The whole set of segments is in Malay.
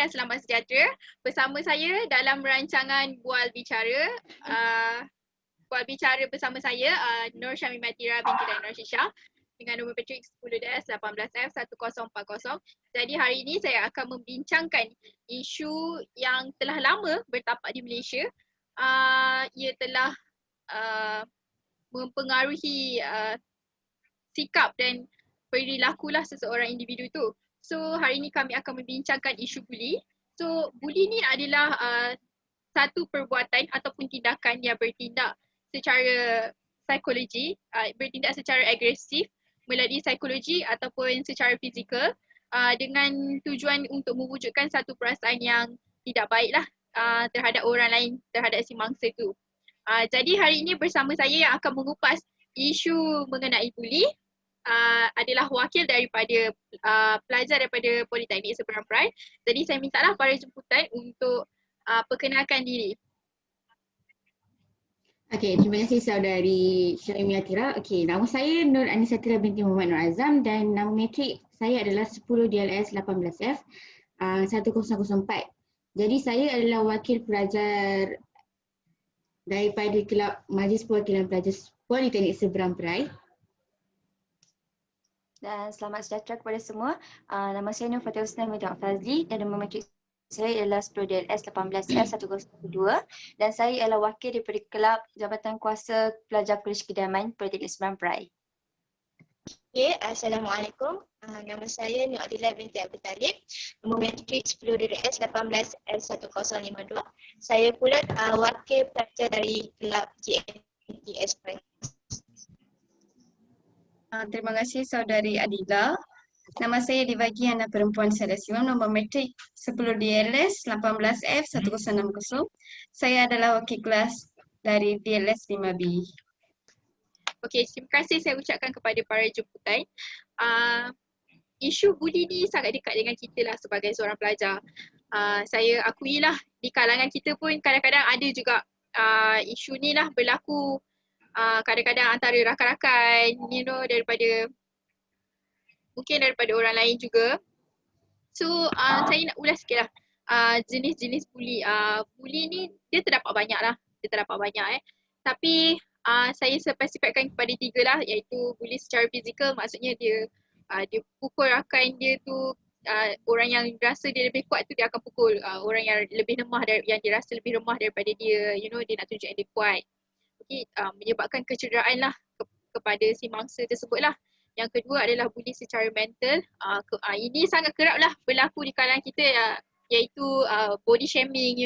dan selamat sejahtera. Bersama saya dalam rancangan Bual Bicara. Bual Bicara bersama saya Nur Syamimah Tira binti Nur Syisha dengan nombor Matrix 10DS18F1040. Jadi hari ini saya akan membincangkan isu yang telah lama bertapak di Malaysia. Ia telah mempengaruhi sikap dan perilakulah seseorang individu tu. So hari ini kami akan membincangkan isu buli. So buli ni adalah satu perbuatan ataupun tindakan yang bertindak secara psikologi, bertindak secara agresif melalui psikologi ataupun secara fizikal dengan tujuan untuk mewujudkan satu perasaan yang tidak baiklah terhadap orang lain, terhadap si mangsa tu. Jadi hari ini bersama saya yang akan mengupas isu mengenai buli adalah wakil daripada pelajar daripada Politeknik Seberang Perai. Jadi saya mintalah para jemputan untuk perkenalkan diri. Okey, terima kasih saudari Syamimah Tira. Okey, nama saya Nur Anisa Tira binti Muhammad Nur Azam dan nama matrik saya adalah 10DLS18F 1004. Jadi saya adalah wakil pelajar daripada Kelab Majlis Perwakilan Pelajar Politeknik Seberang Perai. Dan selamat sejahtera kepada semua. Nama saya Nur Fatih Husna Medan Fazli dan nama matrik saya adalah 10DLS18F1012 dan saya adalah wakil daripada Kelab Jabatan Kuasa Pelajar Kolej Kediaman Politeknik Seberang Perai. Okay, Assalamualaikum. Nama saya Nur Adila binti Abdul Talib. Nombor matrik 10DLS18F1052. Saya pula wakil pelajar dari Kelab GNTS Perai. Terima kasih saudari Adila. Nama saya Divagiana Perempuan Sada Siwam, nombor matrik 10DLS 18F1060. Saya adalah wakil kelas dari DLS 5B. Okey, terima kasih saya ucapkan kepada para jemputan. Isu buli ni sangat dekat dengan kita lah sebagai seorang pelajar. Saya akuilah di kalangan kita pun kadang-kadang ada juga isu ni lah berlaku kadang-kadang antara rakan-rakan, mungkin daripada orang lain juga. So saya nak ulas sikit lah jenis-jenis buli. Buli ni dia terdapat banyak lah, tapi saya spesifikkan kepada 3 lah, iaitu buli secara fizikal, maksudnya dia pukul rakan dia tu, orang yang rasa dia lebih kuat tu dia akan pukul orang yang lebih lemah, yang dia rasa lebih lemah daripada dia, dia nak tunjukkan dia kuat. Okay, menyebabkan kecederaan lah kepada si mangsa tersebut lah. Yang kedua adalah buli secara mental. Ini sangat kerap lah berlaku di kalangan kita, iaitu body shaming,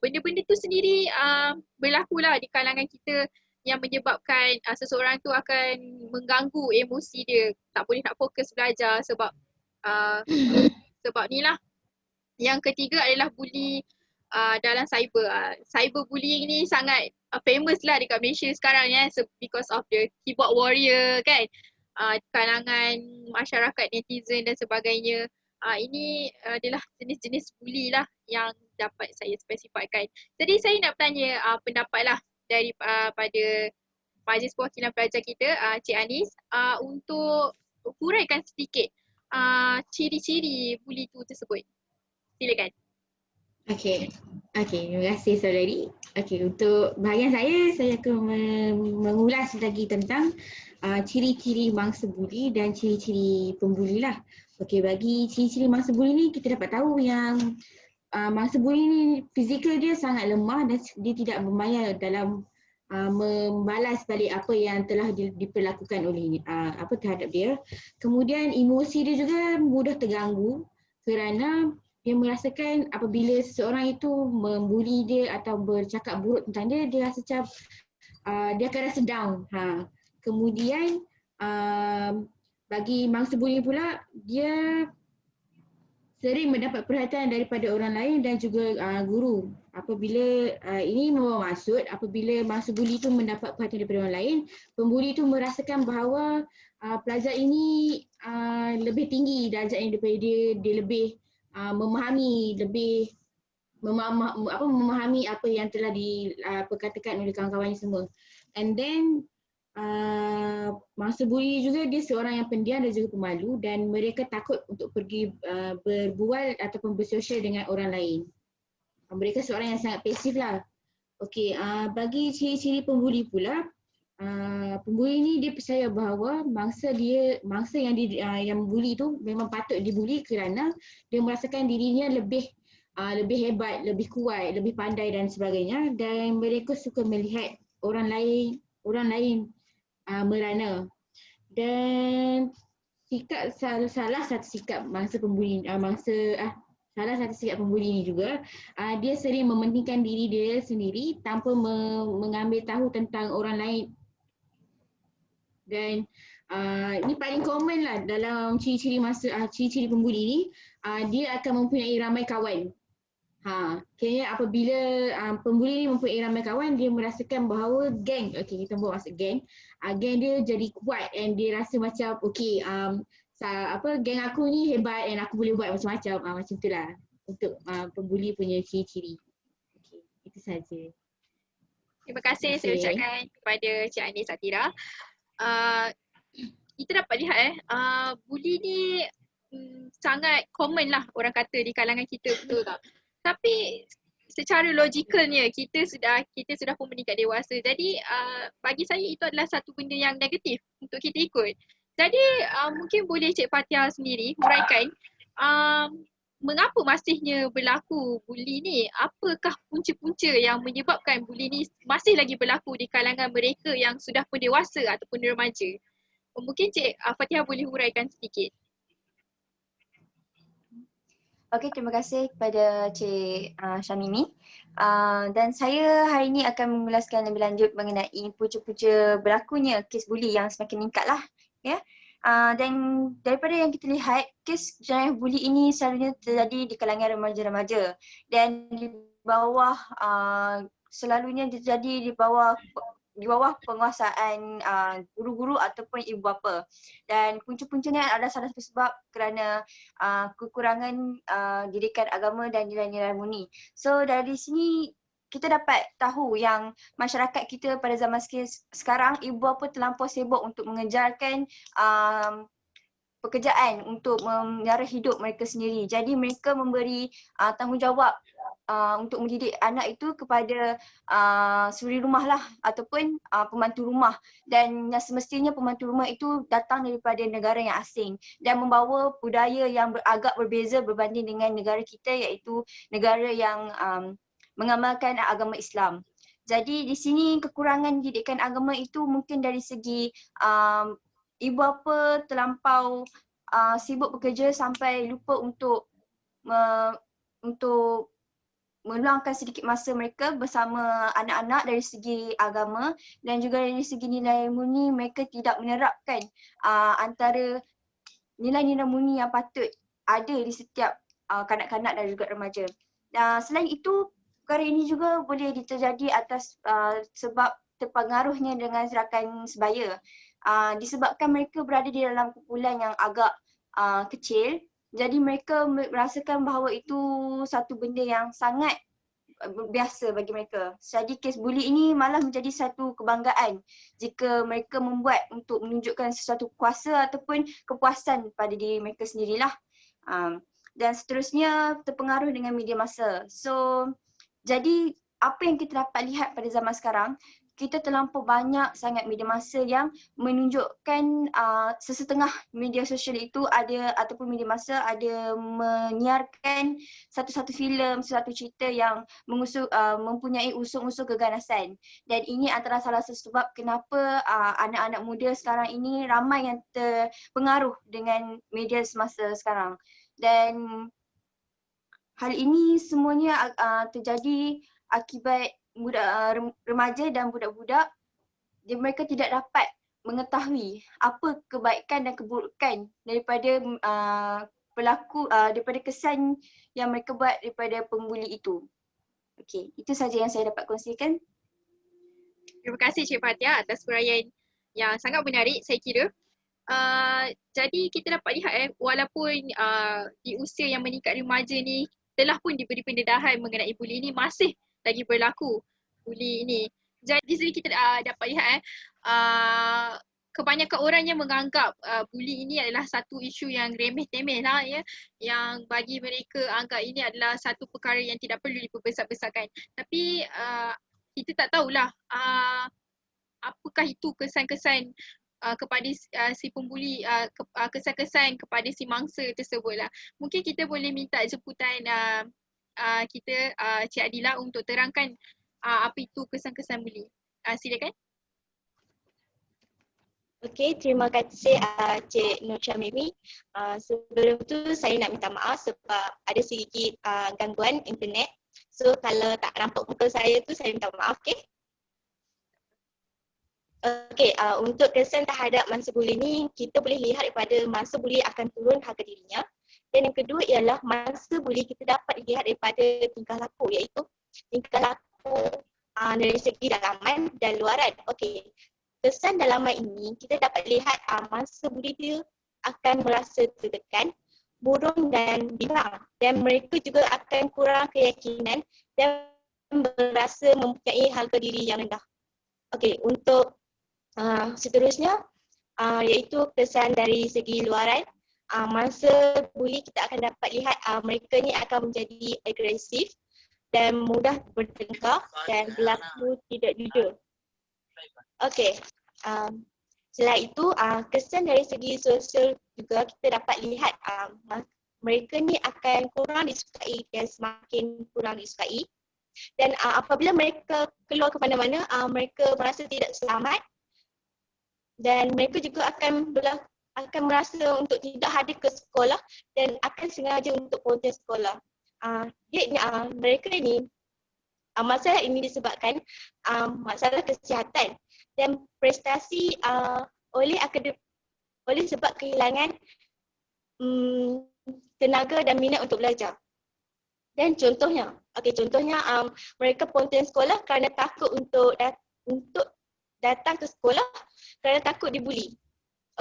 benda-benda tu sendiri berlaku lah di kalangan kita yang menyebabkan seseorang tu akan mengganggu emosi dia, tak boleh nak fokus belajar sebab ni lah. Yang ketiga adalah buli dalam cyber. Cyberbullying ni sangat famous lah dekat Malaysia sekarang because of the keyboard warrior kan, kalangan masyarakat netizen dan sebagainya. Ini adalah jenis-jenis buli lah yang dapat saya spesifikkan. Jadi saya nak bertanya pendapat lah pada Majlis Perwakilan Pelajar kita, Cik Anis, untuk huraikan sedikit ciri-ciri buli tu tersebut. Silakan. Okey, terima kasih saudari. Okey, untuk bahagian saya akan mengulas lagi tentang ciri-ciri mangsa buli dan ciri-ciri pembuli lah. Okey, bagi ciri-ciri mangsa buli ni kita dapat tahu yang mangsa buli ni fizikal dia sangat lemah dan dia tidak bermaya dalam membalas balik apa yang telah diperlakukan oleh terhadap dia. Kemudian emosi dia juga mudah terganggu kerana dia merasakan apabila seseorang itu membuli dia atau bercakap buruk tentang dia, dia rasa macam dia akan rasa down. Kemudian bagi mangsa buli pula, dia sering mendapat perhatian daripada orang lain dan juga guru. Apabila ini membawa maksud, apabila mangsa buli itu mendapat perhatian daripada orang lain, pembuli itu merasakan bahawa pelajar ini lebih tinggi darjatnya daripada dia lebih memahami apa yang telah diperkatakan oleh kawan-kawannya semua. And then mangsa buli juga dia seorang yang pendiam dan juga pemalu dan mereka takut untuk pergi berbual ataupun bersosial dengan orang lain. Mereka seorang yang sangat pasif lah. Okey, bagi ciri-ciri pembuli pula, pembuli ni dia percaya bahawa mangsa yang membuli tu memang patut dibuli kerana dia merasakan dirinya lebih hebat, lebih kuat, lebih pandai dan sebagainya, dan mereka suka melihat orang lain merana. Dan salah satu sikap pembuli ini juga, dia sering mementingkan diri dia sendiri tanpa mengambil tahu tentang orang lain. Dan ini paling common lah dalam ciri-ciri pembuli ni, dia akan mempunyai ramai kawan. Kayaknya apabila pembuli ni mempunyai ramai kawan, dia merasakan bahawa geng, kita buat masuk geng, geng dia jadi kuat dan dia rasa macam geng aku ni hebat dan aku boleh buat macam-macam, macam tu lah untuk pembuli punya ciri-ciri. Itu saja. Terima kasih saya ucapkan kepada Cik Anis Atira. Kita dapat lihat buli ni sangat common lah orang kata di kalangan kita, betul tak? Tapi secara logikalnya kita sudah pun meningkat dewasa. Jadi bagi saya itu adalah satu benda yang negatif untuk kita ikut. Jadi mungkin boleh Cik Fathia sendiri huraikan mengapa masihnya berlaku buli ni? Apakah punca-punca yang menyebabkan buli ni masih lagi berlaku di kalangan mereka yang sudah pun dewasa ataupun remaja? Mungkin Cik Fathia boleh huraikan sedikit. Okey, terima kasih kepada Cik Syamimi. Dan saya hari ini akan mengulaskan lebih lanjut mengenai punca-punca berlakunya kes buli yang semakin meningkat lah. Ya. Dan daripada yang kita lihat, kes jenayah buli ini selalunya terjadi di kalangan remaja-remaja dan di bawah selalunya terjadi di bawah penguasaan guru-guru ataupun ibu bapa. Dan punca-puncanya adalah salah satu sebab kerana kekurangan didikan agama dan nilai-nilai murni. So dari sini kita dapat tahu yang masyarakat kita pada zaman sekarang, ibu bapa terlampau sibuk untuk mengejarkan pekerjaan untuk memelihara hidup mereka sendiri. Jadi mereka memberi tanggungjawab untuk mendidik anak itu kepada suri rumah lah ataupun pembantu rumah, dan yang semestinya pembantu rumah itu datang daripada negara yang asing dan membawa budaya yang agak berbeza berbanding dengan negara kita, iaitu negara yang mengamalkan agama Islam. Jadi di sini kekurangan didikan agama itu mungkin dari segi ibu bapa terlampau sibuk bekerja sampai lupa untuk meluangkan sedikit masa mereka bersama anak-anak dari segi agama, dan juga dari segi nilai murni mereka tidak menerapkan antara nilai-nilai murni yang patut ada di setiap kanak-kanak dan juga remaja. Selain itu, perkara ini juga boleh terjadi atas sebab terpengaruhnya dengan serakan sebaya. Disebabkan mereka berada di dalam kumpulan yang agak kecil, jadi mereka merasakan bahawa itu satu benda yang sangat biasa bagi mereka. Jadi kes buli ini malah menjadi satu kebanggaan jika mereka membuat untuk menunjukkan sesuatu kuasa ataupun kepuasan pada diri mereka sendirilah. Dan seterusnya terpengaruh dengan media masa. So jadi apa yang kita dapat lihat pada zaman sekarang, kita terlampau banyak sangat media masa yang menunjukkan sesetengah media sosial itu ada, ataupun media masa ada menyiarkan satu-satu filem, satu cerita yang mempunyai unsur-unsur keganasan. Dan ini antara salah satu sebab kenapa anak-anak muda sekarang ini ramai yang terpengaruh dengan media semasa sekarang. Dan hal ini semuanya terjadi akibat remaja dan budak-budak, mereka tidak dapat mengetahui apa kebaikan dan keburukan daripada daripada kesan yang mereka buat daripada pembuli itu. Okey, itu saja yang saya dapat kongsikan. Terima kasih Cik Fathia atas huraian yang sangat menarik saya kira. Jadi kita dapat lihat walaupun di usia yang meningkat remaja ni telah pun diberi pendedahan mengenai buli ini, masih lagi berlaku buli ini. Jadi di sini kita dapat lihat kebanyakan orangnya menganggap buli ini adalah satu isu yang remeh-temeh lah ya, yang bagi mereka anggap ini adalah satu perkara yang tidak perlu diperbesar-besarkan. Tapi kita tak tahulah apakah itu kesan-kesan kepada si pembuli, kesan-kesan kepada si mangsa tersebut lah. Mungkin kita boleh minta jemputan kita Cik Adila untuk terangkan apa itu kesan-kesan buli. Silakan. Okey, terima kasih Cik Nur Syamimi. Sebelum tu saya nak minta maaf sebab ada sedikit gangguan internet. So kalau tak nampak muka saya tu saya minta maaf, okey? Okey, untuk kesan terhadap mangsa buli ni kita boleh lihat daripada mangsa buli akan turun harga dirinya. Dan yang kedua ialah mangsa buli kita dapat lihat daripada tingkah laku, iaitu tingkah laku dari segi dalaman dan luaran. Okey. Kesan dalaman ini kita dapat lihat mangsa buli dia akan merasa tertekan, murung dan bimbang, dan mereka juga akan kurang keyakinan dan berasa mempunyai harga diri yang rendah. Okey, untuk seterusnya iaitu kesan dari segi luaran, mangsa buli kita akan dapat lihat mereka ni akan menjadi agresif dan mudah bertengkar dan berlaku tidak jujur. Okey, selain itu kesan dari segi sosial juga kita dapat lihat mereka ni akan kurang disukai dan semakin kurang disukai. Dan apabila mereka keluar ke mana-mana, mereka merasa tidak selamat dan mereka juga akan merasa untuk tidak hadir ke sekolah dan akan sengaja untuk pontian sekolah. Mereka ni masalah ini disebabkan masalah kesihatan dan prestasi oleh sebab kehilangan tenaga dan minat untuk belajar. Dan contohnya mereka pontian sekolah kerana takut untuk datang ke sekolah kerana takut dibuli.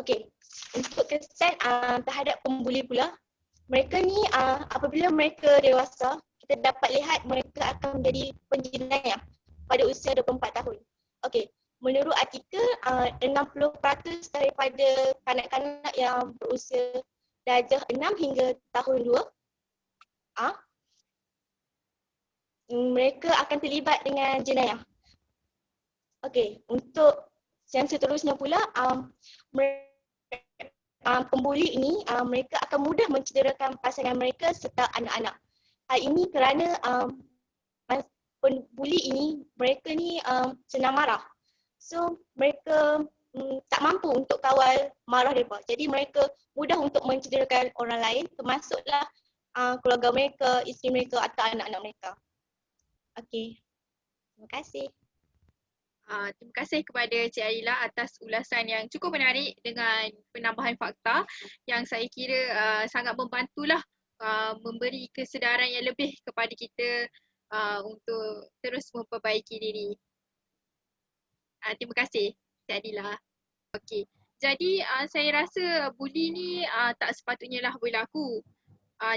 Okey, untuk kesan terhadap pembuli pula, mereka ni apabila mereka dewasa, kita dapat lihat mereka akan menjadi penjenayah pada usia 24 tahun. Okey, menurut artikel 60% daripada kanak-kanak yang berusia darjah 6 hingga tahun 2 mereka akan terlibat dengan jenayah. Okey, untuk yang seterusnya pula, pembuli ini mereka akan mudah mencederakan pasangan mereka serta anak-anak. Hal ini kerana pembuli ini mereka ni senang marah. So mereka tak mampu untuk kawal marah mereka. Jadi mereka mudah untuk mencederakan orang lain, termasuklah keluarga mereka, isteri mereka atau anak-anak mereka. Okey, terima kasih. Terima kasih kepada Cik Adila atas ulasan yang cukup menarik dengan penambahan fakta yang saya kira sangat membantulah memberi kesedaran yang lebih kepada kita untuk terus memperbaiki diri. Terima kasih Cik Adila. Okey. Jadi saya rasa buli ni tak sepatutnya lah berlaku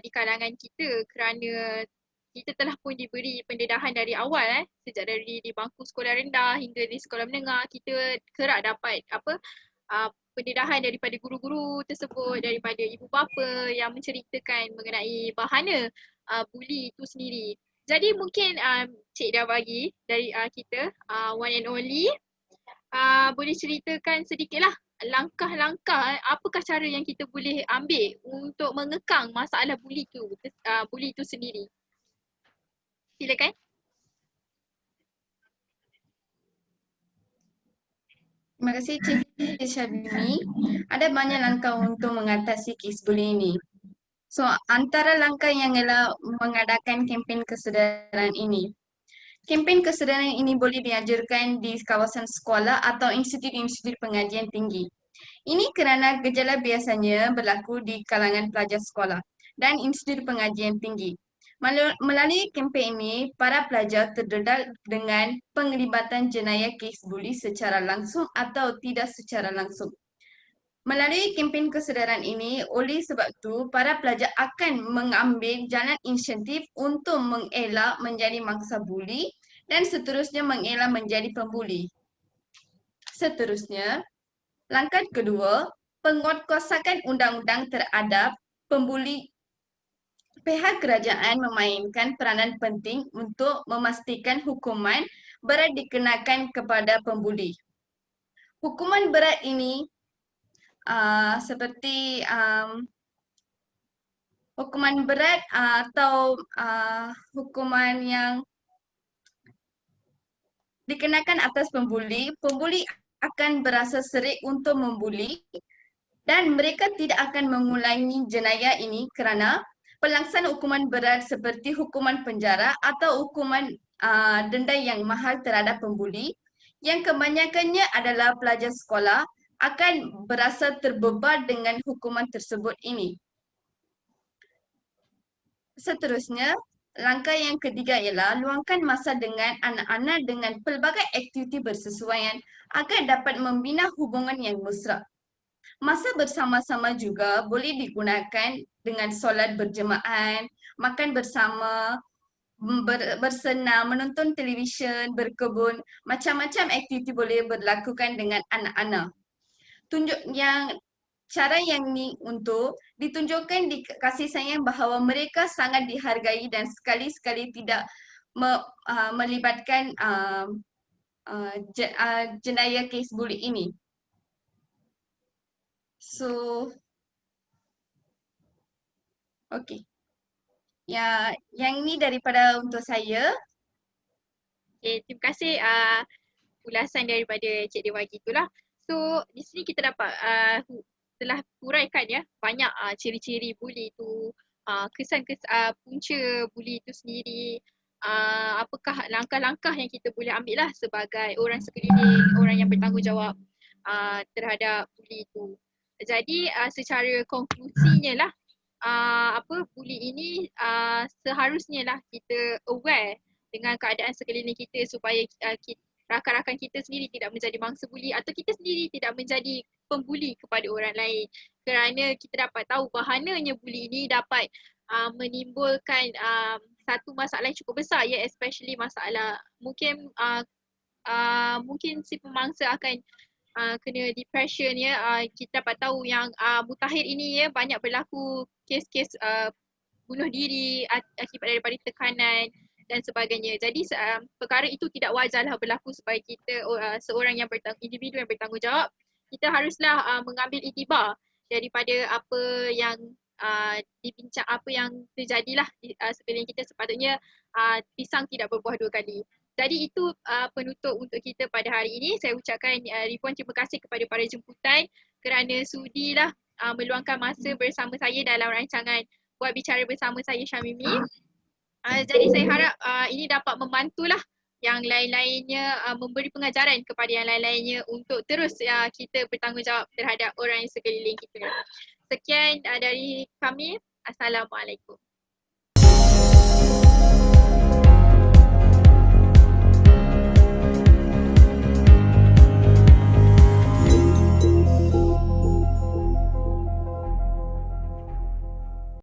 di kalangan kita kerana kita telah pun diberi pendedahan dari awal sejak dari di bangku sekolah rendah hingga di sekolah menengah. Kita kerap dapat pendedahan daripada guru-guru tersebut, daripada ibu bapa yang menceritakan mengenai bahana buli itu sendiri. Jadi mungkin Cik dah bagi dari kita one and only boleh ceritakan sedikitlah langkah-langkah apakah cara yang kita boleh ambil untuk mengekang masalah buli itu sendiri. Silakan. Terima kasih Cik Syabimi. Ada banyak langkah untuk mengatasi kes buli ini. So, antara langkah yang ialah mengadakan kempen kesedaran ini. Kempen kesedaran ini boleh diajarkan di kawasan sekolah atau institut-institut pengajian tinggi. Ini kerana gejala biasanya berlaku di kalangan pelajar sekolah dan institut pengajian tinggi. Melalui kempen ini, para pelajar terdedah dengan penglibatan jenayah kes buli secara langsung atau tidak secara langsung. Melalui kempen kesedaran ini, oleh sebab itu, para pelajar akan mengambil jalan inisiatif untuk mengelak menjadi mangsa buli dan seterusnya mengelak menjadi pembuli. Seterusnya, langkah kedua, penguatkuasaan undang-undang terhadap pembuli. Pihak kerajaan memainkan peranan penting untuk memastikan hukuman berat dikenakan kepada pembuli. Hukuman berat ini seperti hukuman berat atau hukuman yang dikenakan atas pembuli, pembuli akan berasa serik untuk membuli dan mereka tidak akan mengulangi jenayah ini kerana pelaksanaan hukuman berat seperti hukuman penjara atau hukuman denda yang mahal terhadap pembuli yang kebanyakannya adalah pelajar sekolah akan berasa terbeban dengan hukuman tersebut ini. Seterusnya, langkah yang ketiga ialah luangkan masa dengan anak-anak dengan pelbagai aktiviti bersesuaian agar dapat membina hubungan yang mesra. Masa bersama-sama juga boleh digunakan dengan solat berjemaah, makan bersama, bersenam, menonton televisyen, berkebun, macam-macam aktiviti boleh dilakukan dengan anak-anak. Cara yang ni untuk ditunjukkan di kasih sayang bahawa mereka sangat dihargai dan sekali-sekali tidak melibatkan jenayah kes buli ini. So, okay. Ya, yang ini daripada untuk saya. Okay, terima kasih ulasan daripada Cik Dewa itulah. So di sini kita dapat telah huraikan ya banyak ciri-ciri buli itu, punca buli itu sendiri, apakah langkah-langkah yang kita boleh ambil lah sebagai orang sekeliling, orang yang bertanggungjawab terhadap buli itu. Jadi secara konklusinya lah buli ini seharusnya lah kita aware dengan keadaan sekeliling kita supaya rakan-rakan kita sendiri tidak menjadi mangsa buli atau kita sendiri tidak menjadi pembuli kepada orang lain, kerana kita dapat tahu bahananya buli ini dapat menimbulkan satu masalah yang cukup besar ya, especially masalah mungkin si pemangsa akan kena depression ya. Kita dapat tahu yang mutakhir ini ya banyak berlaku kes-kes bunuh diri akibat daripada tekanan dan sebagainya. Jadi perkara itu tidak wajarlah berlaku supaya kita seorang yang individu yang bertanggungjawab, kita haruslah mengambil iktibar daripada apa yang dibincang, apa yang terjadilah di sekeliling kita. Sepatutnya pisang tidak berbuah dua kali. Jadi itu penutup untuk kita pada hari ini. Saya ucapkan ribuan terima kasih kepada para jemputan kerana sudilah meluangkan masa bersama saya dalam rancangan Buat Bicara Bersama saya, Syamimi. Jadi saya harap ini dapat membantulah yang lain-lainnya, memberi pengajaran kepada yang lain-lainnya untuk terus kita bertanggungjawab terhadap orang yang sekeliling kita. Sekian dari kami. Assalamualaikum.